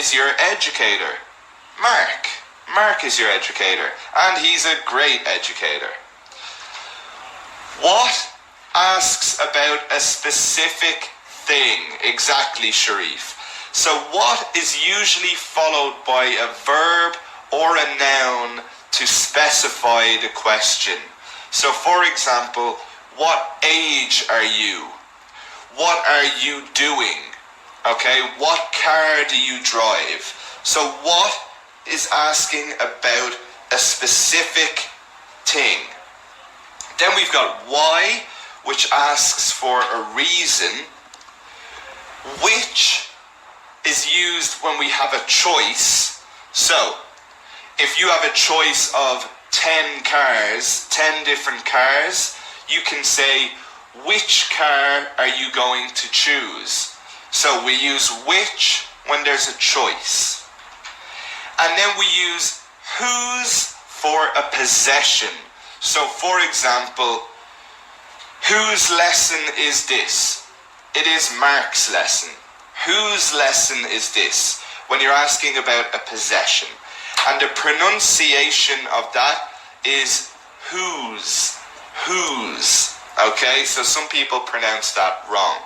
is your educator? Mark. Mark is your educator, and he's a great educator. What asks about a specific thing? Exactly, Sharif. So what is usually followed by a verb or a noun to specify the question? So for example, what age are you? What are you doing? Okay, what car do you drive? So what is asking about a specific thing. Then we've got why, which asks for a reason. Which is used when we have a choice. So, if you have a choice of 10 cars, 10 different cars, you can say, which car are you going to choose? So we use which when there's a choice. And then we use whose for a possession. So for example, whose lesson is this? It is Mark's lesson. Whose lesson is this? When you're asking about a possession. And the pronunciation of that is whose. Whose. Okay, so some people pronounce that wrong.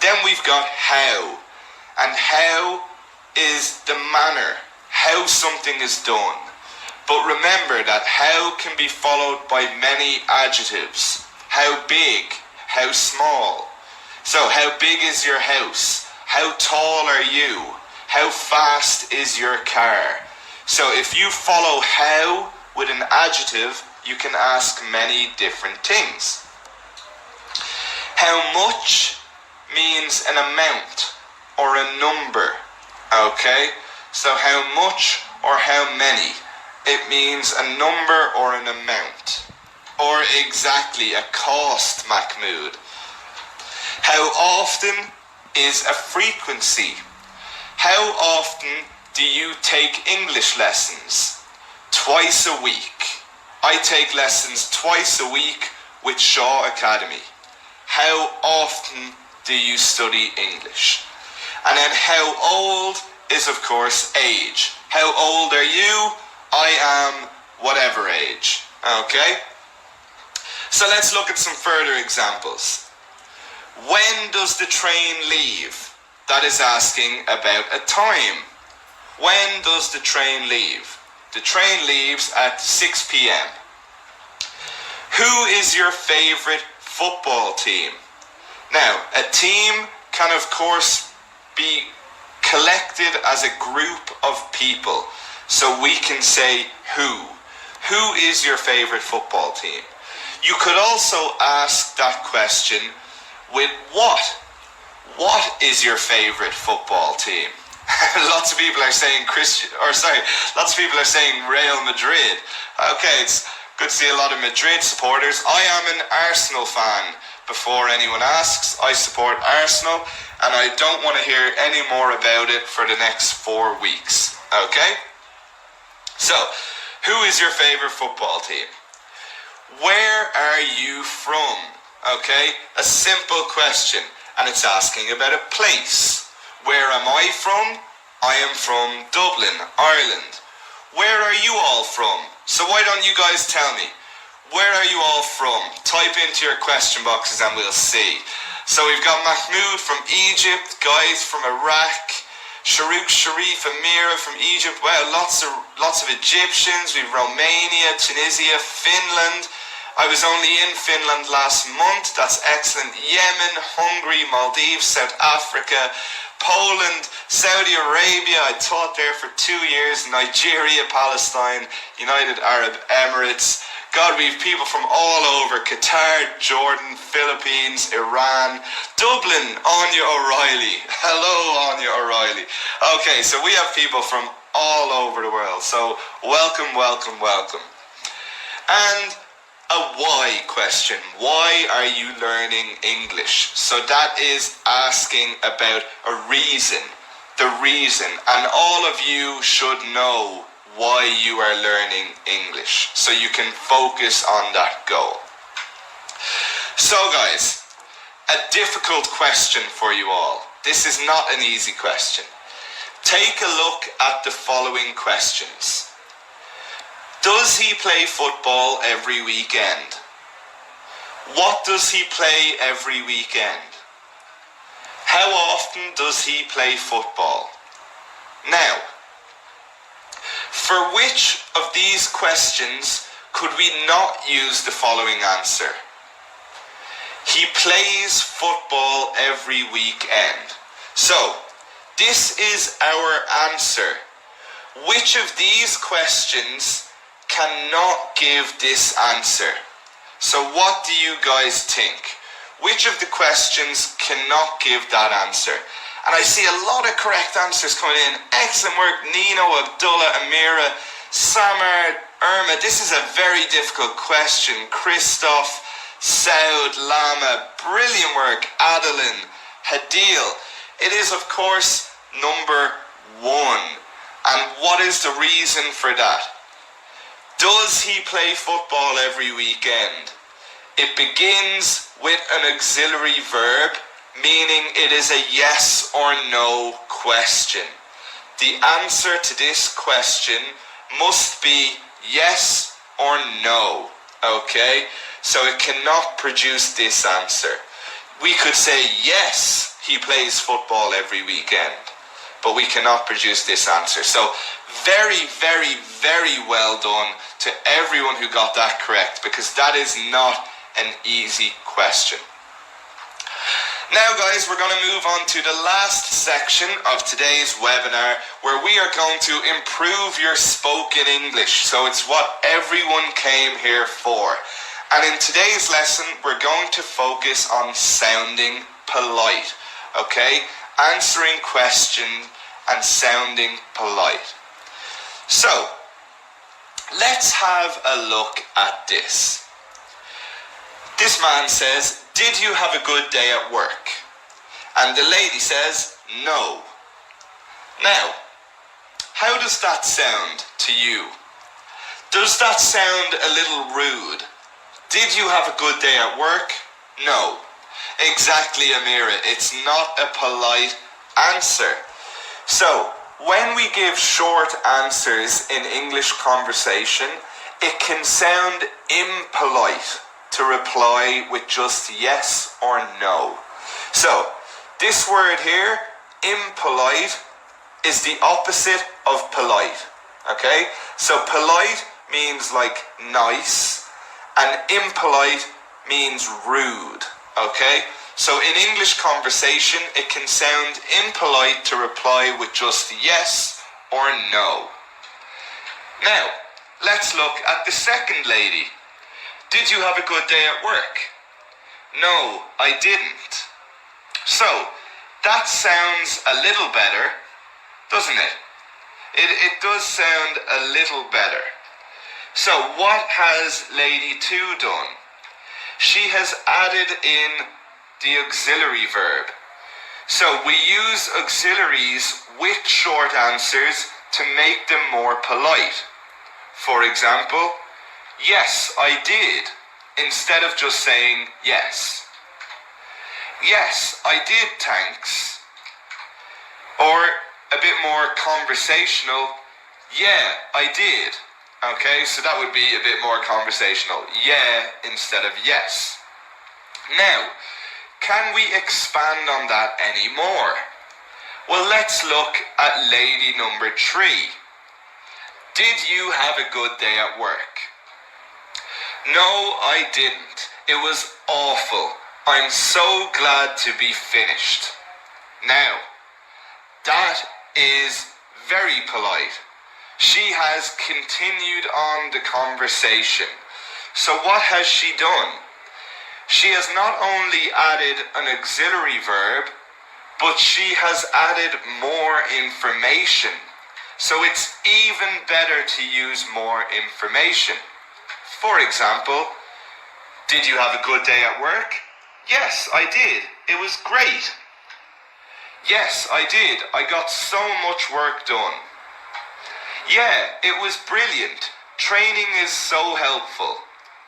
Then we've got how. And how is the manner, how something is done. But remember that how can be followed by many adjectives. How big, how small. So how big is your house? How tall are you? How fast is your car? So if you follow how with an adjective, you can ask many different things. How much means an amount or a number. Okay? So how much or how many? It means a number or an amount. Or exactly a cost, Mahmoud. How often is a frequency? How often do you take English lessons? Twice a week. I take lessons twice a week with Shaw Academy. How often do you study English? And then how old is of course age. How old are you? I am whatever age. Okay? So let's look at some further examples. When does the train leave? That is asking about a time. When does the train leave? The train leaves at 6 p.m. Who is your favorite football team? Now, a team can of course be collected as a group of people. So we can say who. Who is your favorite football team? You could also ask that question with what? What is your favorite football team? Lots of people are saying lots of people are saying Real Madrid. Okay, it's good to see a lot of Madrid supporters. I am an Arsenal fan. Before anyone asks, I support Arsenal, and I don't want to hear any more about it for the next 4 weeks. Okay? So, who is your favorite football team? Where are you from? Okay, a simple question, and it's asking about a place. Where am I from? I am from Dublin, Ireland. Where are you all from? So why don't you guys tell me? Where are you all from? Type into your question boxes and we'll see. So we've got Mahmoud from Egypt, guys from Iraq, Sharif, Amira from Egypt. Wow, lots of Egyptians. We've Romania, Tunisia, Finland. I was only in Finland last month. That's excellent. Yemen, Hungary, Maldives, South Africa, Poland, Saudi Arabia. I taught there for 2 years. Nigeria, Palestine, United Arab Emirates. God, we have people from all over. Qatar, Jordan, Philippines, Iran, Dublin, Anya O'Reilly. Hello, Anya O'Reilly. Okay, so we have people from all over the world. So welcome, welcome, welcome. And a why question. Why are you learning English? So that is asking about a reason. The reason. And all of you should know why you are learning English. So you can focus on that goal. So guys, a difficult question for you all. This is not an easy question. Take a look at the following questions. Does he play football every weekend? What does he play every weekend? How often does he play football? Now, for which of these questions could we not use the following answer? He plays football every weekend. So, this is our answer. Which of these questions cannot give this answer? So what do you guys think? Which of the questions cannot give that answer? And I see a lot of correct answers coming in. Excellent work, Nino, Abdullah, Amira, Samar, Irma. This is a very difficult question. Christoph, Saud, Lama, brilliant work. Adeline, Hadil. It is, of course, number 1. And what is the reason for that? Does he play football every weekend? It begins with an auxiliary verb, meaning it is a yes or no question. The answer to this question must be yes or no, okay? So it cannot produce this answer. We could say yes, he plays football every weekend, but we cannot produce this answer. So very, very, very well done to everyone who got that correct, because that is not an easy question. Now guys, we're going to move on to the last section of today's webinar, where we are going to improve your spoken English. So it's what everyone came here for. And in today's lesson, we're going to focus on sounding polite, okay? Answering questions and sounding polite. So, let's have a look at this. This man says, did you have a good day at work? And the lady says, no. Now, how does that sound to you? Does that sound a little rude? Did you have a good day at work? No. Exactly, Amira. It's not a polite answer. So, when we give short answers in English conversation, it can sound impolite to reply with just yes or no. So, this word here, impolite, is the opposite of polite. Okay? So, polite means like nice, and impolite means rude. Okay? So in English conversation, it can sound impolite to reply with just yes or no. Now, let's look at the second lady. Did you have a good day at work? No, I didn't. So, that sounds a little better, doesn't it? It does sound a little better. So, what has lady 2 done? She has added in the auxiliary verb. So we use auxiliaries with short answers to make them more polite. For example, yes, I did, instead of just saying yes. Yes, I did, thanks. Or a bit more conversational, yeah, I did. Okay, so that would be a bit more conversational. Yeah instead of yes. Now, can we expand on that any more? Well, let's look at lady number 3. Did you have a good day at work? No, I didn't. It was awful. I'm so glad to be finished. Now, that is very polite. She has continued on the conversation. So what has she done? She has not only added an auxiliary verb, but she has added more information. So it's even better to use more information. For example, did you have a good day at work? Yes, I did. It was great. Yes, I did. I got so much work done. Yeah, it was brilliant. Training is so helpful.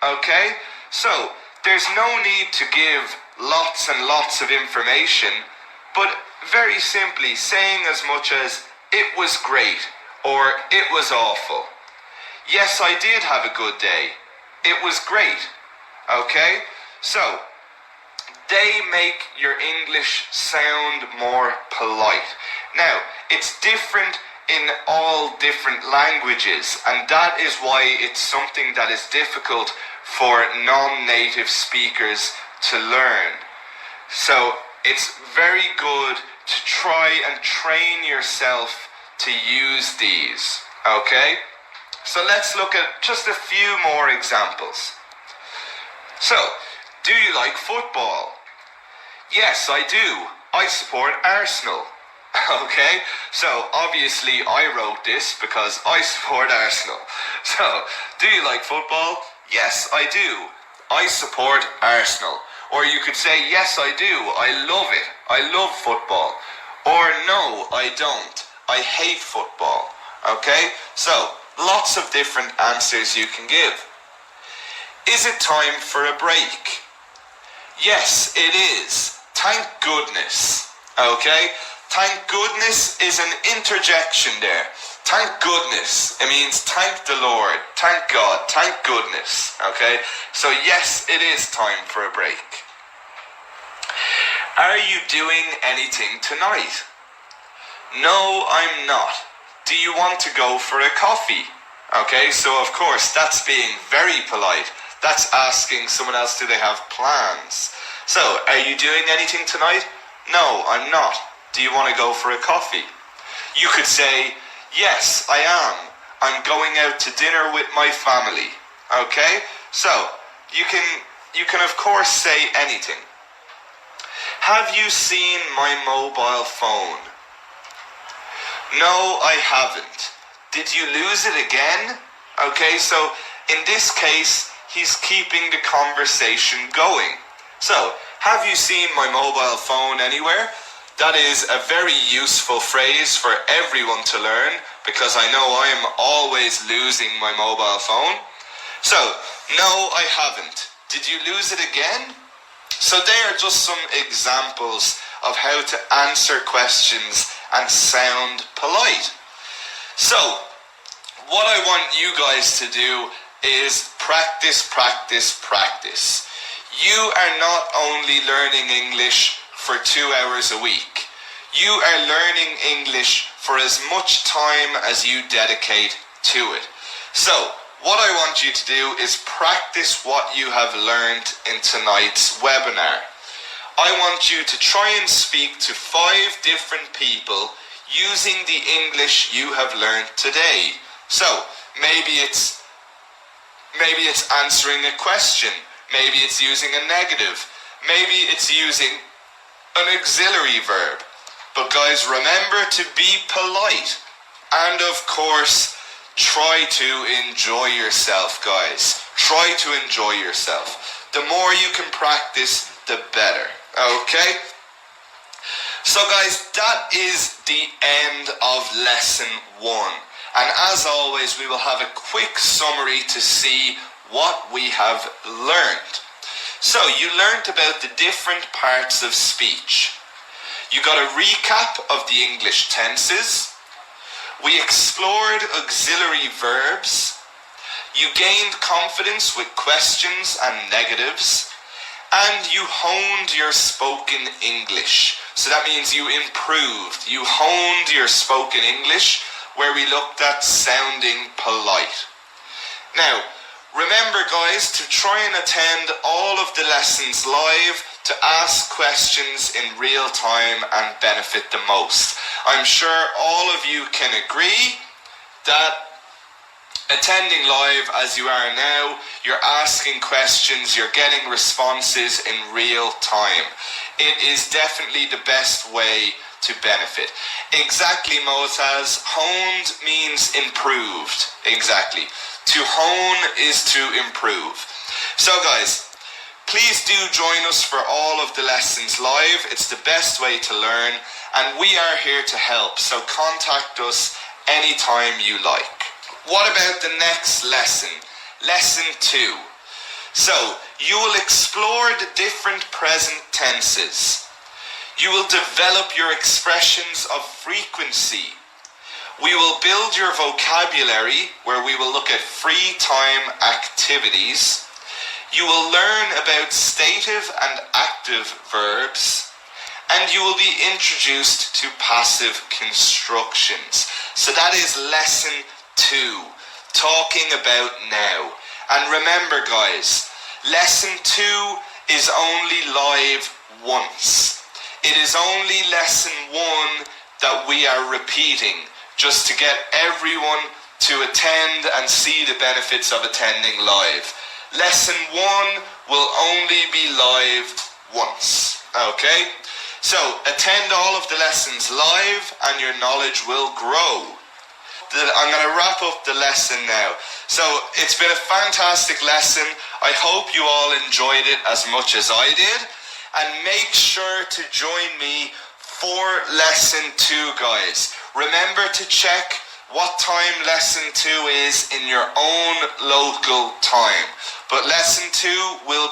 Okay? So, there's no need to give lots and lots of information, but very simply saying as much as It was great, or it was awful. Yes, I did have a good day. It was great. Okay? So, they make your English sound more polite. Now, it's different in all different languages, and that is why it's something that is difficult for non-native speakers to learn. So, it's very good to try and train yourself to use these. Okay? So let's look at just a few more examples. So, do you like football? Yes, I do. I support Arsenal. Okay, so obviously I wrote this because I support Arsenal. So, do you like football? Yes, I do. I support Arsenal. Or you could say, yes, I do. I love it. I love football. Or no, I don't. I hate football. Okay, so lots of different answers you can give. Is it time for a break? Yes, it is. Thank goodness. Okay? Thank goodness is an interjection there. Thank goodness. It means thank the Lord. Thank God. Thank goodness. Okay? So yes, it is time for a break. Are you doing anything tonight? No, I'm not. Do you want to go for a coffee? Okay, so of course that's being very polite. That's asking someone else, do they have plans? So, are you doing anything tonight? No, I'm not. Do you want to go for a coffee? You could say, yes, I am. I'm going out to dinner with my family. Okay? So, you can of course say anything. Have you seen my mobile phone? No, I haven't. Did you lose it again? Okay, so in this case, he's keeping the conversation going. So, have you seen my mobile phone anywhere? That is a very useful phrase for everyone to learn because I know I am always losing my mobile phone. So, no, I haven't. Did you lose it again? So they are just some examples of how to answer questions and sound polite. So, what I want you guys to do is practice, practice, practice. You are not only learning English for 2 hours a week. You are learning English for as much time as you dedicate to it. So, what I want you to do is practice what you have learned in tonight's webinar. I want you to try and speak to 5 different people using the English you have learned today. So, maybe it's answering a question. Maybe it's using a negative. Maybe it's using an auxiliary verb. But guys, remember to be polite. And of course, try to enjoy yourself, guys. Try to enjoy yourself. The more you can practice, the better. Okay? So guys, that is the end of lesson 1. And as always, we will have a quick summary to see what we have learned. So you learned about the different parts of speech. You got a recap of the English tenses. We explored auxiliary verbs. You gained confidence with questions and negatives. And you honed your spoken English. So that means you improved. You honed your spoken English, where we looked at sounding polite. Now, remember guys to try and attend all of the lessons live to ask questions in real time and benefit the most. I'm sure all of you can agree that attending live as you are now, you're asking questions, you're getting responses in real time. It is definitely the best way to benefit. Exactly, Motaz. Honed means improved. Exactly. To hone is to improve. So guys, please do join us for all of the lessons live. It's the best way to learn, and we are here to help. So contact us anytime you like. What about the next lesson? Lesson 2. So, you will explore the different present tenses. You will develop your expressions of frequency. We will build your vocabulary, where we will look at free time activities. You will learn about stative and active verbs, and you will be introduced to passive constructions. So that is lesson 2, talking about now. And remember guys, lesson 2 is only live once. It is only lesson 1 that we are repeating, just to get everyone to attend and see the benefits of attending live. Lesson 1 will only be live once, okay? So attend all of the lessons live and your knowledge will grow. I'm going to wrap up the lesson now. So it's been a fantastic lesson. I hope you all enjoyed it as much as I did. And make sure to join me for lesson 2, guys. Remember to check what time lesson 2 is in your own local time. But lesson 2 will